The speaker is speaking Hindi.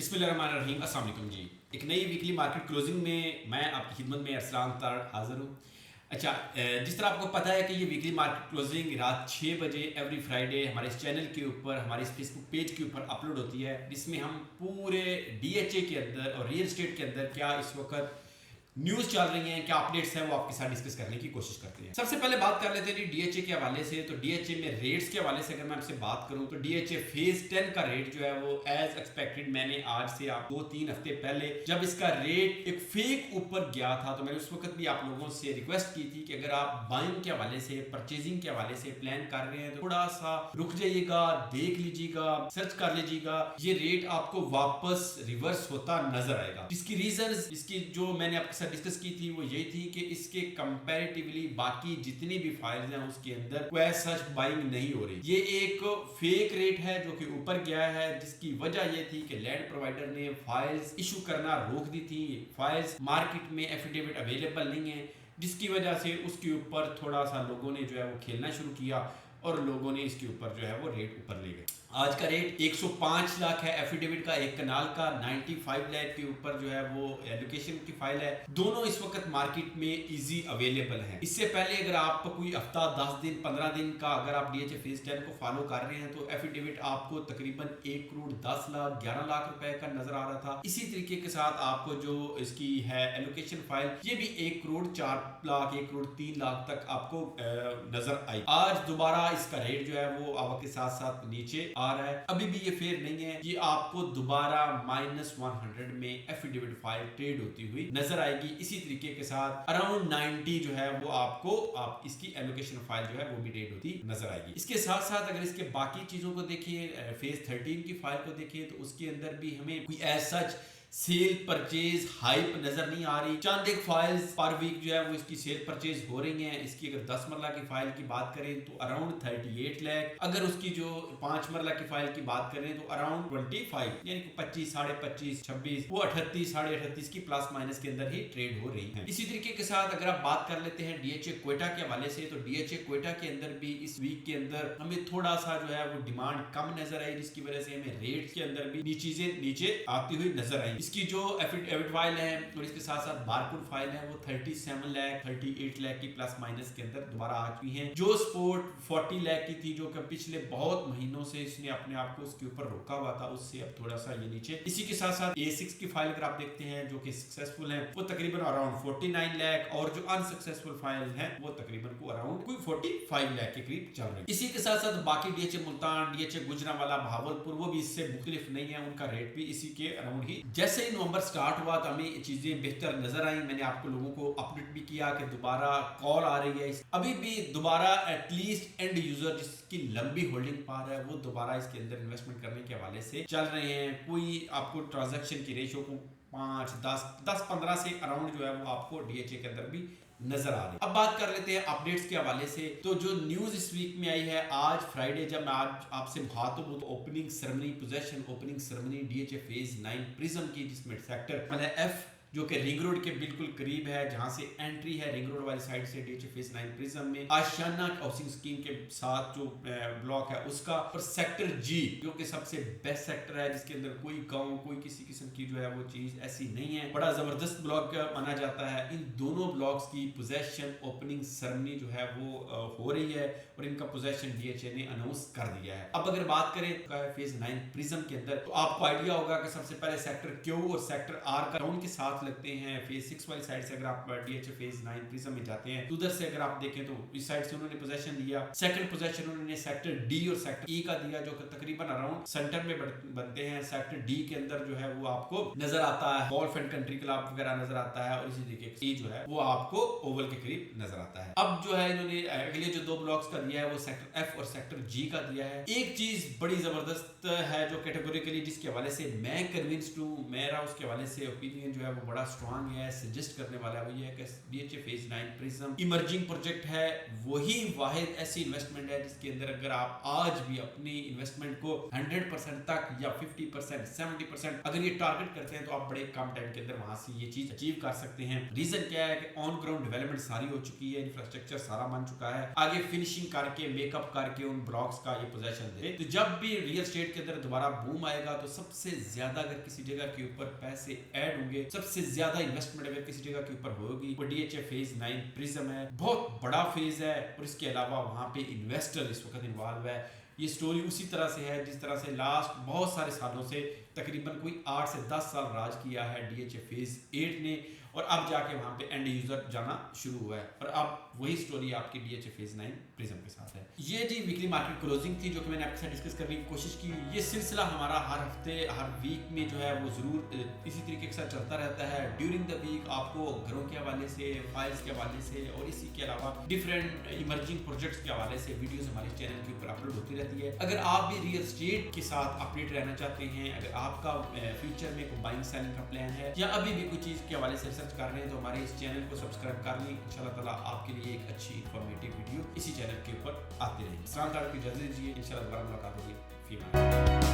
बिस्मिल्लाहिर्रहमानिर्रहीम। अस्सलाम वालेकुम जी। एक नई वीकली मार्केट क्लोजिंग में मैं आपकी खिदमत में अरसलान तार हाज़िर हूँ। अच्छा, जिस तरह आपको पता है कि ये वीकली मार्केट क्लोजिंग रात 6 बजे एवरी फ्राइडे हमारे इस चैनल के ऊपर, हमारे इस फेसबुक पेज के ऊपर अपलोड होती है, जिसमें हम पूरे डीएचए के अंदर और रियल एस्टेट के अंदर क्या इस वक्त न्यूज़ चल रही हैं, क्या अपडेट्स हैं, वो आपके साथ डिस्कस करने की कोशिश करते हैं। सबसे पहले बात कर लेते हैं डीएचए के हवाले से। तो डीएचए में रेट्स के हवाले से अगर मैं आपसे बात करूं तो डीएचए फेज 10 का रेट जो है वो एज एक्सपेक्टेड, मैंने आज से आप 2-3 हफ्ते पहले जब इसका रेट एक फेक ऊपर गया था तो मैंने उस वक्त भी आप लोगों से रिक्वेस्ट की थी कि अगर आप बाइंग के हवाले से, परचेजिंग के हवाले से प्लान कर रहे हैं तो थोड़ा सा रुक जाइएगा, देख लीजिएगा, सर्च कर लीजिएगा। ये रेट आपको वापस रिवर्स होता नजर आएगा। इसकी रीजन, इसकी जो मैंने आपके डिस्कस की थी वो यही थी कि इसके कंपैरेटिवली बाकी जितनी भी फाइल्स हैं उसके अंदर कोई सच बाइंग नहीं हो रही। ये एक फेक रेट है जो कि ऊपर गया है, जिसकी वजह ये थी कि लैंड प्रोवाइडर ने फाइल्स इशू करना रोक दी थी। फाइल्स मार्केट में एफिडेविट अवेलेबल नहीं है, जिसकी वजह से उसके ऊपर थोड़ा सा लोगों ने जो है वो खेलना शुरू किया और लोगों ने इसके ऊपर जो है वो रेट ऊपर ले गए। आज का रेट 105 लाख है एफिडेविट का, एक कनाल का 95 लाख के ऊपर जो है वो एलोकेशन की फाइल है। दोनों इस वक्त मार्केट में इजी अवेलेबल हैं। इससे पहले अगर आप कोई हफ्ता, 10 दिन, 15 दिन का अगर आप डीएचए फेज 10 को फॉलो कर रहे हैं तो एफिडेविट आपको तकरीबन 1 करोड़ 10 लाख 11 लाख रुपए का नजर आ रहा था। इसी तरीके के साथ आपको जो इसकी है एलोकेशन फाइल, ये भी 1 करोड़ 4 लाख 1 करोड़ 3 लाख तक आपको नजर आई। आज दोबारा इसका रेट जो है वो आवक के साथ साथ नीचे आ रहा है। अभी भी ये फेयर नहीं है, ये आपको दोबारा -100 में एफिडेविट फाइल ट्रेड होती हुई नजर आएगी। इसी तरीके के साथ अराउंड 90 जो है वो आपको इसकी एलोकेशन फाइल जो है वो भी ट्रेड होती नजर आएगी। इसके साथ साथ अगर इसके बाकी चीजों को देखिए, फेज 13 की फाइल को देखिए तो उसके अंदर भी हमें कोई as such sale purchase hype नजर नहीं आ रही। चंद एक फाइल्स पर वीक जो है वो इसकी सेल परचेज हो रही हैं। इसकी अगर 10 मरला की फाइल की बात करें तो अराउंड 38 लाख, अगर उसकी जो 5 मरला की फाइल की बात करें तो अराउंड 25, यानी कि 25, 25.5, 26, वो 38, 38.5 की प्लस माइनस के अंदर ही ट्रेड हो रही है। इसी तरीके के साथ अगर आप बात कर लेते हैं डीएचए क्वेटा के हवाले से तो डीएचए क्वेटा के अंदर भी इस वीक के अंदर हमें थोड़ा सा जो है वो डिमांड कम नजर आई, जिसकी वजह से हमें रेट के अंदर भी चीजें नीचे आती हुई नजर आई। इसकी जो एफिडेविट फाइल है और इसके साथ साथ बारकोड फाइल है वो 37 लाख 38 लाख की प्लस माइनस के अंदर दोबारा आ चुकी हैं। जो स्पोर्ट 40 लाख की थी, जो कि पिछले बहुत महीनों से इसने अपने आप को उसके ऊपर रोका हुआ था, उससे अब थोड़ा सा ये नीचे। इसी के साथ साथ A6 की फाइल अगर आप देखते हैं जो कि सक्सेसफुल है, वो तकरीबन अराउंड 49 लाख, और जो अनसक्सेसफुल फाइल है वो तकरीबन को अराउंड कोई 45 लाख के करीब चल रही है। इसी के साथ साथ बाकी डीएचए मुल्तान, डीएचए गुजरांवाला, भावलपुर, वो भी इससे मुख्तलिफ नहीं है, उनका रेट भी इसी के अराउंड ही। जैसे ही नवंबर स्टार्ट हुआ तो हमें चीजें बेहतर नजर आई। मैंने आपको लोगों को अपडेट भी किया कि दोबारा कॉल आ रही है। अभी भी दोबारा एटलीस्ट एंड यूजर जिसकी लंबी होल्डिंग पार है वो दोबारा इसके अंदर इन्वेस्टमेंट करने के हवाले से चल रहे हैं। कोई आपको ट्रांजैक्शन की रेशियो को 5, 10, 15 से अराउंड जो है वो आपको डीएचए के अंदर भी नजर आ रही है। अब बात कर लेते हैं अपडेट्स के हवाले से। तो जो न्यूज इस वीक में आई है, आज फ्राइडे जब मैं आज आपसे मुखातिब हूं तो opening ceremony, possession opening ceremony DHA phase 9 prism की, जिसमें सेक्टर मतलब एफ जो कि रिंग रोड के बिल्कुल करीब है, जहां से एंट्री है रिंग रोड वाली साइड से डीएचए फेज 9 प्रिज्म में, आशियाना हाउसिंग स्कीम के साथ जो ब्लॉक है उसका, और सेक्टर जी जो कि सबसे बेस्ट सेक्टर है, जिसके अंदर कोई गांव, कोई किसी किस्म की जो है वो चीज ऐसी नहीं है, बड़ा जबरदस्त ब्लॉक माना जाता है। इन दोनों ब्लॉक्स की पोजेशन ओपनिंग सेरेमनी जो है वो हो रही है और इनका पोजेशन डीएचए ने अनाउंस कर दिया है। अब अगर बात करें फेज 9 प्रिज्म के अंदर तो आपको आइडिया होगा कि सबसे पहले सेक्टर क्यू और सेक्टर आर का टाउन के साथ लगते हैं। फेज 6 वाली साइड से अगर आप डीएचए फेज 9 प्रिज्म में जाते हैं तो उधर से अगर आप देखें तो इस साइड से उन्होंने पोजीशन दिया। सेकंड पोजीशन उन्होंने सेक्टर डी और सेक्टर ई का दिया, जो कि तकरीबन अराउंड सेंटर में बनते हैं। सेक्टर डी के अंदर जो है वो आपको नजर आता है गोल्फ एंड कंट्री क्लब वगैरह नजर आता है, और इसी तरीके से जो है वो आपको ओवल के करीब नजर आता है। अब जो है इन्होंने अगले जो 2 ब्लॉक्स का दिया है वो सेक्टर एफ और सेक्टर जी का दिया है। एक चीज बड़ी जबरदस्त है जो कैटेगोरिकली जिसके हवाले से मैं कन्विंस्ड हूं, मेरा उसके हवाले से ओपिनियन जो है वो बड़ा स्ट्रांग है, सजेस्ट करने वाला वो ये है कि DHA phase 9 prism emerging project है, वही वाहिद ऐसी इन्वेस्टमेंट है जिसके अंदर अगर आप आज भी अपनी इन्वेस्टमेंट को 100% तक या 50% 70% अगर ये टारगेट करते हैं तो आप बड़े कम टाइम के अंदर वहां से ये चीज अचीव कर सकते हैं। रीजन क्या है कि ऑन ग्राउंड डेवलपमेंट सारी हो चुकी है, इंफ्रास्ट्रक्चर सारा बन चुका है, आगे फिनिशिंग करके मेकअप करके उन ब्लॉक्स का ये पोजेशन दे। तो जब भी रियल एस्टेट के अंदर दोबारा बूम आएगा तो सबसे ज्यादा अगर किसी जगह के ऊपर पैसे ऐड होंगे, सबसे ज्यादा इन्वेस्टमेंट अगर किसी जगह के ऊपर होगी वो DHA फेज 9 प्रिज्म है। बहुत बड़ा फेज है और इसके अलावा वहां पे इन्वेस्टर इस वक्त इन्वॉल्व है। ये स्टोरी उसी तरह से है जिस तरह से लास्ट बहुत सारे सालों से तकरीबन कोई 8 से 10 साल राज किया है DHA फेज 8 ने, और अब जाके वहां पे एंड यूजर जाना शुरू हुआ है। और अब वही स्टोरी आपकी DHA फेज 9 प्रिज्म के साथ है। ये जी वीकली मार्केट क्लोजिंग थी जो कि मैंने आपके साथ डिस्कस करने की कोशिश की। ये सिलसिला हमारा हर हफ्ते हर वीक में जो है वो जरूर इसी तरीके के साथ चलता रहता है। ड्यूरिंग द वीक आपको घरों के हवाले से, फाइल्स के हवाले से और इसी के अलावा डिफरेंट इमर्जिंग प्रोजेक्ट्स के हवाले से वीडियोस हमारे चैनल के ऊपर अपलोड होती रहती है। अगर आप भी रियल एस्टेट के साथ अपडेट रहना चाहते हैं, अगर आपका फ्यूचर में कोई बाइंग सेलिंग का प्लान है या अभी भी कोई चीज के हवाले से रिसर्च कर रहे हैं तो हमारे इस चैनल को सब्सक्राइब कर लें। इंशाल्लाह ताला आपके लिए एक अच्छी इंफॉर्मेटिव वीडियो इसी चैनल के ऊपर आती रहेगी। इस्लाम ताला की इजाज़त दीजिए, इंशाल्लाह दोबारा मुलाकात होगी। फीमा।